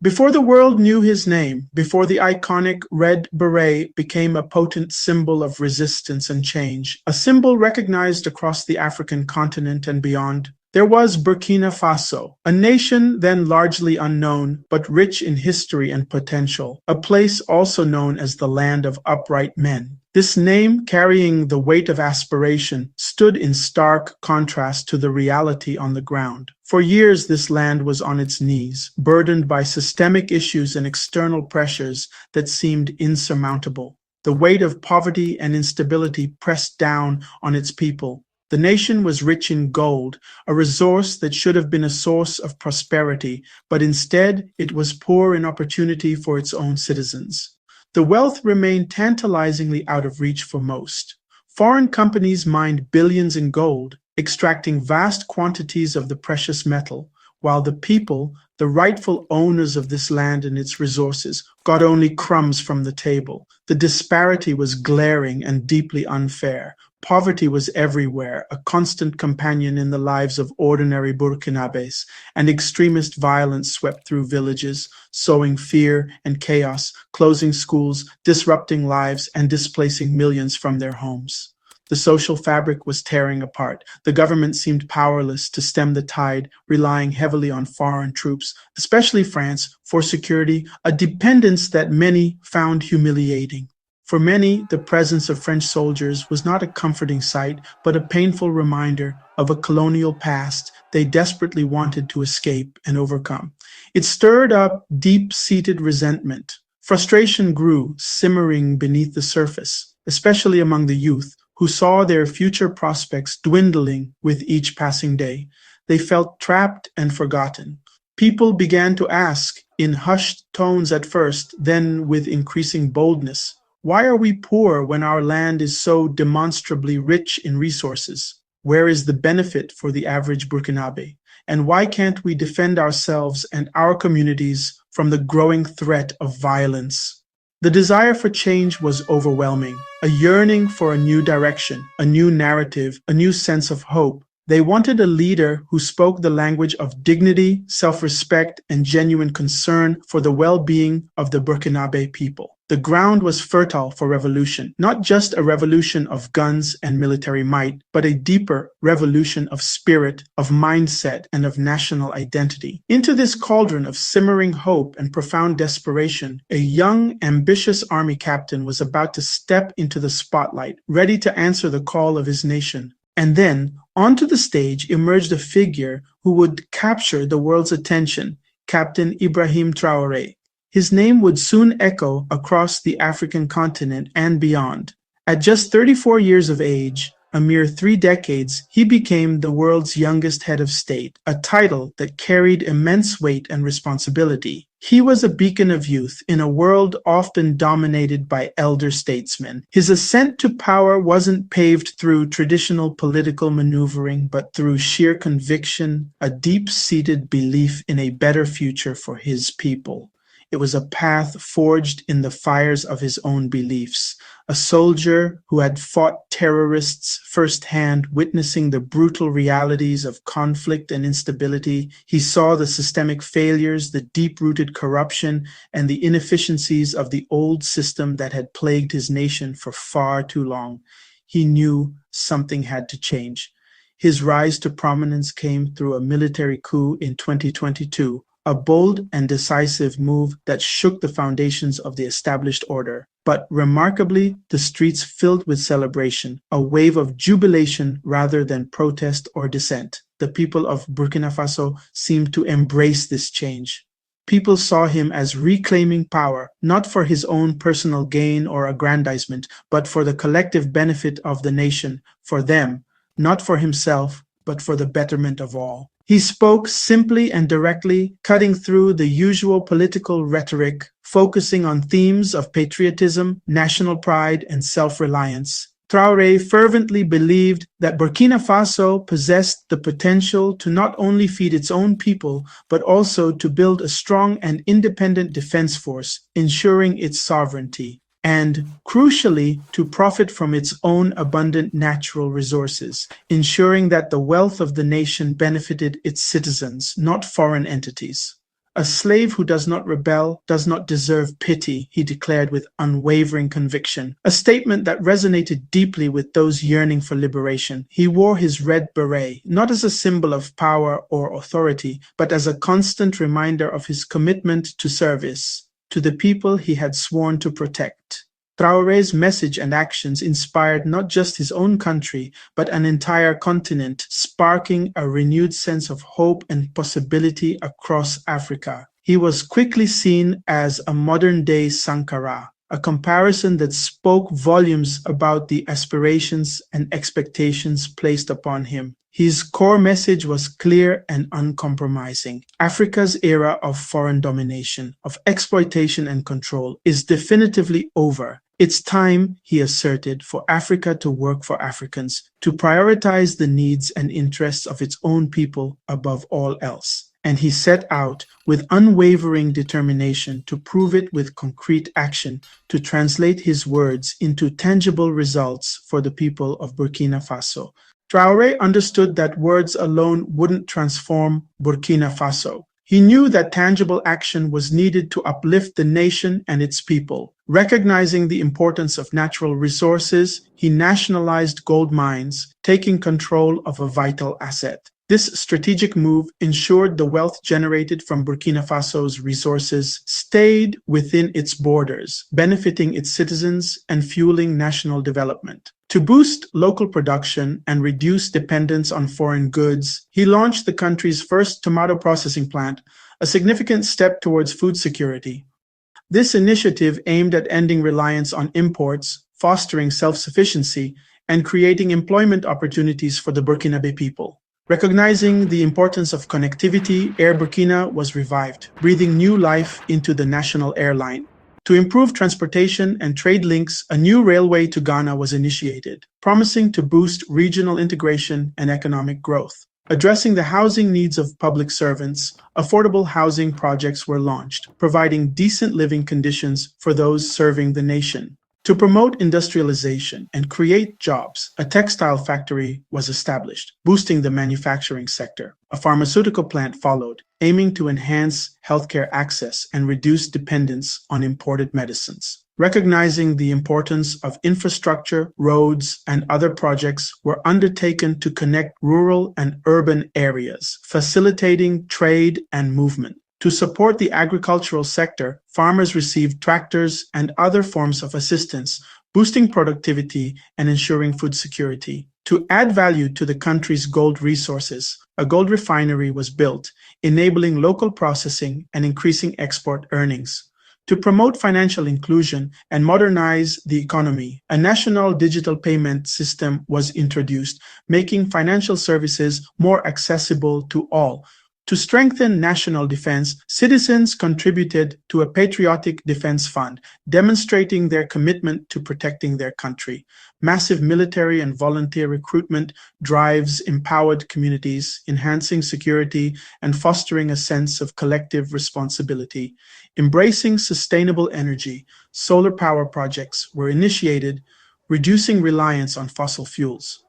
Before the world knew his name, before the iconic red beret became a potent symbol of resistance and change, a symbol recognized across the African continent and beyond, there was Burkina Faso, a nation then largely unknown, but rich in history and potential, a place also known as the land of upright men. This name, carrying the weight of aspiration, stood in stark contrast to the reality on the ground. For years, this land was on its knees, burdened by systemic issues and external pressures that seemed insurmountable. The weight of poverty and instability pressed down on its people. The nation was rich in gold, a resource that should have been a source of prosperity, but instead it was poor in opportunity for its own citizens. The wealth remained tantalizingly out of reach for most. Foreign companies mined billions in gold, extracting vast quantities of the precious metal, while the people, the rightful owners of this land and its resources, got only crumbs from the table. The disparity was glaring and deeply unfair. Poverty was everywhere, a constant companion in the lives of ordinary Burkinabés, and extremist violence swept through villages, sowing fear and chaos, closing schools, disrupting lives, and displacing millions from their homes. The social fabric was tearing apart. The government seemed powerless to stem the tide, relying heavily on foreign troops, especially France, for security, a dependence that many found humiliating. For many, the presence of French soldiers was not a comforting sight, but a painful reminder of a colonial past they desperately wanted to escape and overcome. It stirred up deep-seated resentment. Frustration grew, simmering beneath the surface, especially among the youth, who saw their future prospects dwindling with each passing day. They felt trapped and forgotten. People began to ask, in hushed tones at first, then with increasing boldness, why are we poor when our land is so demonstrably rich in resources? Where is the benefit for the average Burkinabe? And why can't we defend ourselves and our communities from the growing threat of violence? The desire for change was overwhelming, a yearning for a new direction, a new narrative, a new sense of hope. They wanted a leader who spoke the language of dignity, self-respect, and genuine concern for the well-being of the Burkinabe people. The ground was fertile for revolution, not just a revolution of guns and military might, but a deeper revolution of spirit, of mindset, and of national identity. Into this cauldron of simmering hope and profound desperation, a young, ambitious army captain was about to step into the spotlight, ready to answer the call of his nation. And then, onto the stage emerged a figure who would capture the world's attention, Captain Ibrahim Traore. His name would soon echo across the African continent and beyond. At just 34 years of age, a mere 3 decades, he became the world's youngest head of state, a title that carried immense weight and responsibility. He was a beacon of youth in a world often dominated by elder statesmen. His ascent to power wasn't paved through traditional political maneuvering, but through sheer conviction, a deep-seated belief in a better future for his people. It was a path forged in the fires of his own beliefs. A soldier who had fought terrorists firsthand, witnessing the brutal realities of conflict and instability, he saw the systemic failures, the deep-rooted corruption, and the inefficiencies of the old system that had plagued his nation for far too long. He knew something had to change. His rise to prominence came through a military coup in 2022. A bold and decisive move that shook the foundations of the established order. But remarkably, the streets filled with celebration, a wave of jubilation rather than protest or dissent. The people of Burkina Faso seemed to embrace this change. People saw him as reclaiming power, not for his own personal gain or aggrandizement, but for the collective benefit of the nation, for them, not for himself, but for the betterment of all. He spoke simply and directly, cutting through the usual political rhetoric, focusing on themes of patriotism, national pride, and self-reliance. Traoré fervently believed that Burkina Faso possessed the potential to not only feed its own people, but also to build a strong and independent defense force, ensuring its sovereignty, and, crucially, to profit from its own abundant natural resources, ensuring that the wealth of the nation benefited its citizens, not foreign entities. "A slave who does not rebel does not deserve pity," he declared with unwavering conviction, a statement that resonated deeply with those yearning for liberation. He wore his red beret, not as a symbol of power or authority, but as a constant reminder of his commitment to service, to the people he had sworn to protect. Traore's message and actions inspired not just his own country, but an entire continent, sparking a renewed sense of hope and possibility across Africa. He was quickly seen as a modern-day Sankara, a comparison that spoke volumes about the aspirations and expectations placed upon him. His core message was clear and uncompromising. Africa's era of foreign domination, of exploitation and control is definitively over. It's time, he asserted, for Africa to work for Africans, to prioritize the needs and interests of its own people above all else. And he set out with unwavering determination to prove it with concrete action, to translate his words into tangible results for the people of Burkina Faso. Traore understood that words alone wouldn't transform Burkina Faso. He knew that tangible action was needed to uplift the nation and its people. Recognizing the importance of natural resources, he nationalized gold mines, taking control of a vital asset. This strategic move ensured the wealth generated from Burkina Faso's resources stayed within its borders, benefiting its citizens and fueling national development. To boost local production and reduce dependence on foreign goods, he launched the country's first tomato processing plant, a significant step towards food security. This initiative aimed at ending reliance on imports, fostering self-sufficiency, and creating employment opportunities for the Burkinabe people. Recognizing the importance of connectivity, Air Burkina was revived, breathing new life into the national airline. To improve transportation and trade links, a new railway to Ghana was initiated, promising to boost regional integration and economic growth. Addressing the housing needs of public servants, affordable housing projects were launched, providing decent living conditions for those serving the nation. To promote industrialization and create jobs, a textile factory was established, boosting the manufacturing sector. A pharmaceutical plant followed, aiming to enhance healthcare access and reduce dependence on imported medicines. Recognizing the importance of infrastructure, roads, and other projects were undertaken to connect rural and urban areas, facilitating trade and movement. To support the agricultural sector, farmers received tractors and other forms of assistance, boosting productivity and ensuring food security. To add value to the country's gold resources, a gold refinery was built, enabling local processing and increasing export earnings. To promote financial inclusion and modernize the economy, a national digital payment system was introduced, making financial services more accessible to all. To strengthen national defense, citizens contributed to a patriotic defense fund, demonstrating their commitment to protecting their country. Massive military and volunteer recruitment drives empowered communities, enhancing security and fostering a sense of collective responsibility. Embracing sustainable energy, solar power projects were initiated, reducing reliance on fossil fuels.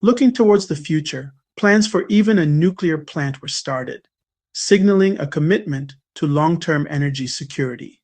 Looking towards the future, plans for even a nuclear plant were started, signaling a commitment to long-term energy security.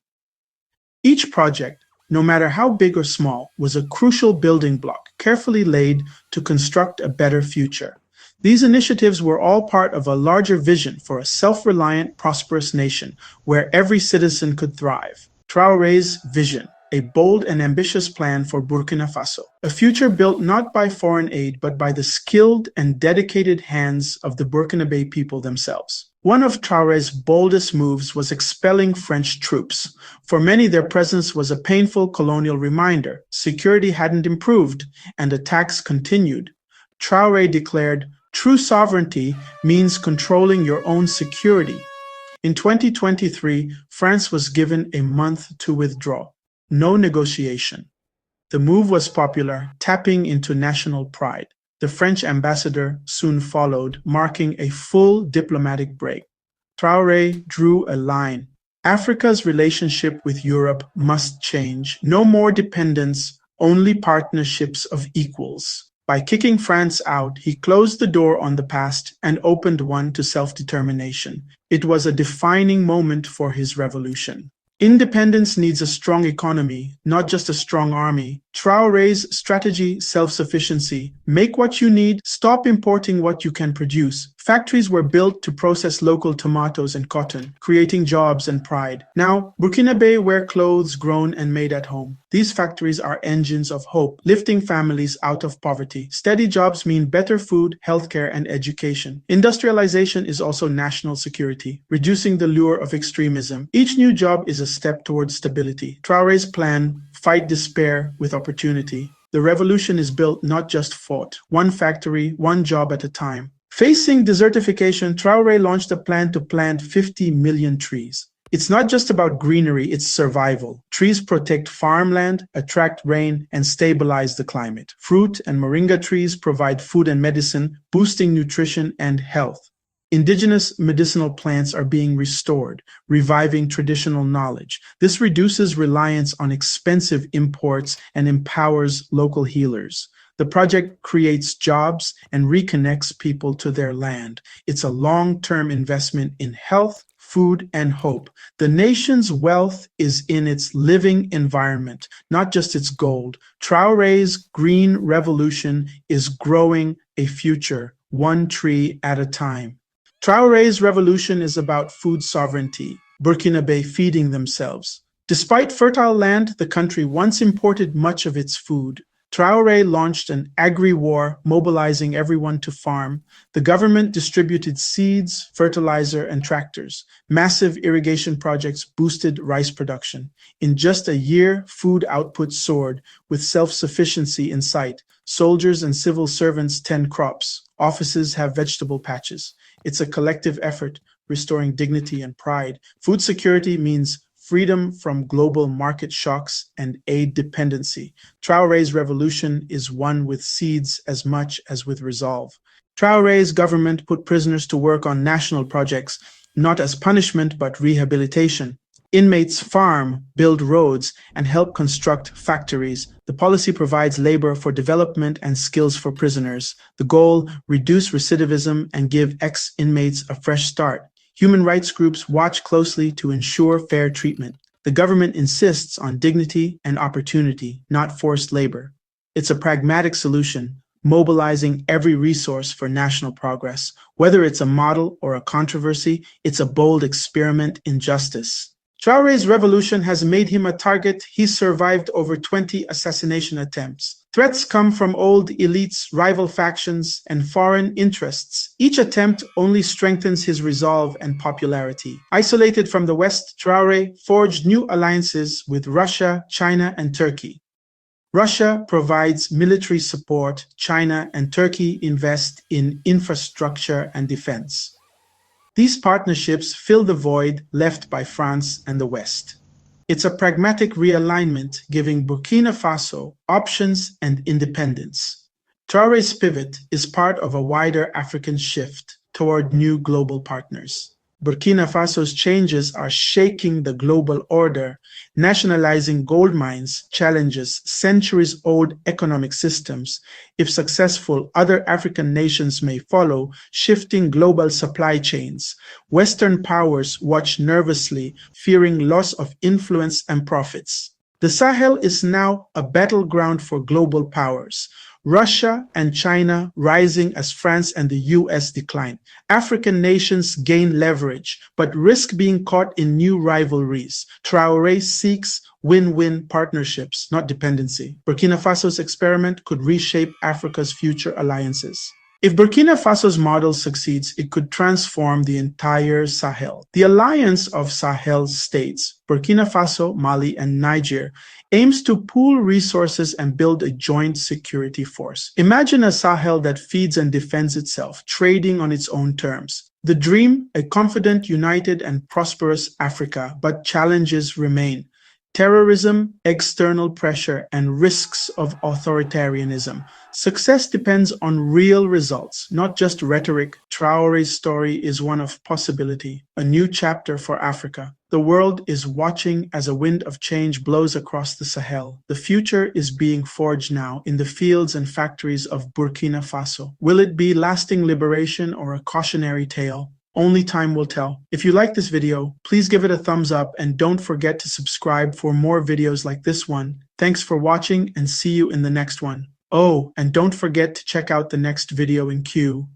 Each project, no matter how big or small, was a crucial building block, carefully laid to construct a better future. These initiatives were all part of a larger vision for a self-reliant, prosperous nation where every citizen could thrive. Traore's vision, a bold and ambitious plan for Burkina Faso, a future built not by foreign aid but by the skilled and dedicated hands of the Burkinabe people themselves. One of Traore's boldest moves was expelling French troops. For many, their presence was a painful colonial reminder. Security hadn't improved, and attacks continued. Traore declared, "True sovereignty means controlling your own security." In 2023, France was given a month to withdraw. No negotiation. The move was popular, tapping into national pride. The French ambassador soon followed, marking a full diplomatic break. Traore drew a line. Africa's relationship with Europe must change. No more dependence, only partnerships of equals. By kicking France out, he closed the door on the past and opened one to self-determination. It was a defining moment for his revolution. Independence needs a strong economy, not just a strong army. Traore's strategy, self-sufficiency. Make what you need, stop importing what you can produce. Factories were built to process local tomatoes and cotton, creating jobs and pride. Now, Burkinabe wear clothes grown and made at home. These factories are engines of hope, lifting families out of poverty. Steady jobs mean better food, healthcare, and education. Industrialization is also national security, reducing the lure of extremism. Each new job is a step towards stability. Traore's plan, fight despair with opportunity. The revolution is built, not just fought. One factory, one job at a time. Facing desertification, Traore launched a plan to plant 50 million trees. It's not just about greenery, it's survival. Trees protect farmland, attract rain, and stabilize the climate. Fruit and moringa trees provide food and medicine, boosting nutrition and health. Indigenous medicinal plants are being restored, reviving traditional knowledge. This reduces reliance on expensive imports and empowers local healers. The project creates jobs and reconnects people to their land. It's a long-term investment in health, food, and hope. The nation's wealth is in its living environment, not just its gold. Traore's green revolution is growing a future, one tree at a time. Traore's revolution is about food sovereignty, Burkinabe feeding themselves. Despite fertile land, the country once imported much of its food. Traore launched an agri-war, mobilizing everyone to farm. The government distributed seeds, fertilizer, and tractors. Massive irrigation projects boosted rice production. In just a year, food output soared, with self-sufficiency in sight. Soldiers and civil servants tend crops. Offices have vegetable patches. It's a collective effort, restoring dignity and pride. Food security means freedom from global market shocks and aid dependency. Traore's revolution is one with seeds as much as with resolve. Traore's government put prisoners to work on national projects, not as punishment but rehabilitation. Inmates farm, build roads, and help construct factories. The policy provides labor for development and skills for prisoners. The goal, reduce recidivism and give ex-inmates a fresh start. Human rights groups watch closely to ensure fair treatment. The government insists on dignity and opportunity, not forced labor. It's a pragmatic solution, mobilizing every resource for national progress. Whether it's a model or a controversy, it's a bold experiment in justice. Traore's revolution has made him a target. He survived over 20 assassination attempts. Threats come from old elites, rival factions, and foreign interests. Each attempt only strengthens his resolve and popularity. Isolated from the West, Traore forged new alliances with Russia, China, and Turkey. Russia provides military support. China and Turkey invest in infrastructure and defense. These partnerships fill the void left by France and the West. It's a pragmatic realignment, giving Burkina Faso options and independence. Traore's pivot is part of a wider African shift toward new global partners. Burkina Faso's changes are shaking the global order. Nationalizing gold mines challenges centuries-old economic systems. If successful, other African nations may follow, shifting global supply chains. Western powers watch nervously, fearing loss of influence and profits. The Sahel is now a battleground for global powers. Russia and China rising as France and the US decline. African nations gain leverage, but risk being caught in new rivalries. Traore seeks win-win partnerships, not dependency. Burkina Faso's experiment could reshape Africa's future alliances. If Burkina Faso's model succeeds, it could transform the entire Sahel. The alliance of Sahel states, Burkina Faso, Mali, and Niger, aims to pool resources and build a joint security force. Imagine a Sahel that feeds and defends itself, trading on its own terms. The dream, a confident, united, and prosperous Africa, but challenges remain. terrorism, external pressure, and risks of authoritarianism. Success depends on real results, not just rhetoric. Traore's story is one of possibility, a new chapter for Africa. The world is watching as a wind of change blows across the Sahel. The future is being forged now in the fields and factories of Burkina Faso. Will it be lasting liberation or a cautionary tale? Only time will tell. If you like this video, please give it a thumbs up and don't forget to subscribe for more videos like this one. Thanks for watching and see you in the next one. Oh, and don't forget to check out the next video in queue.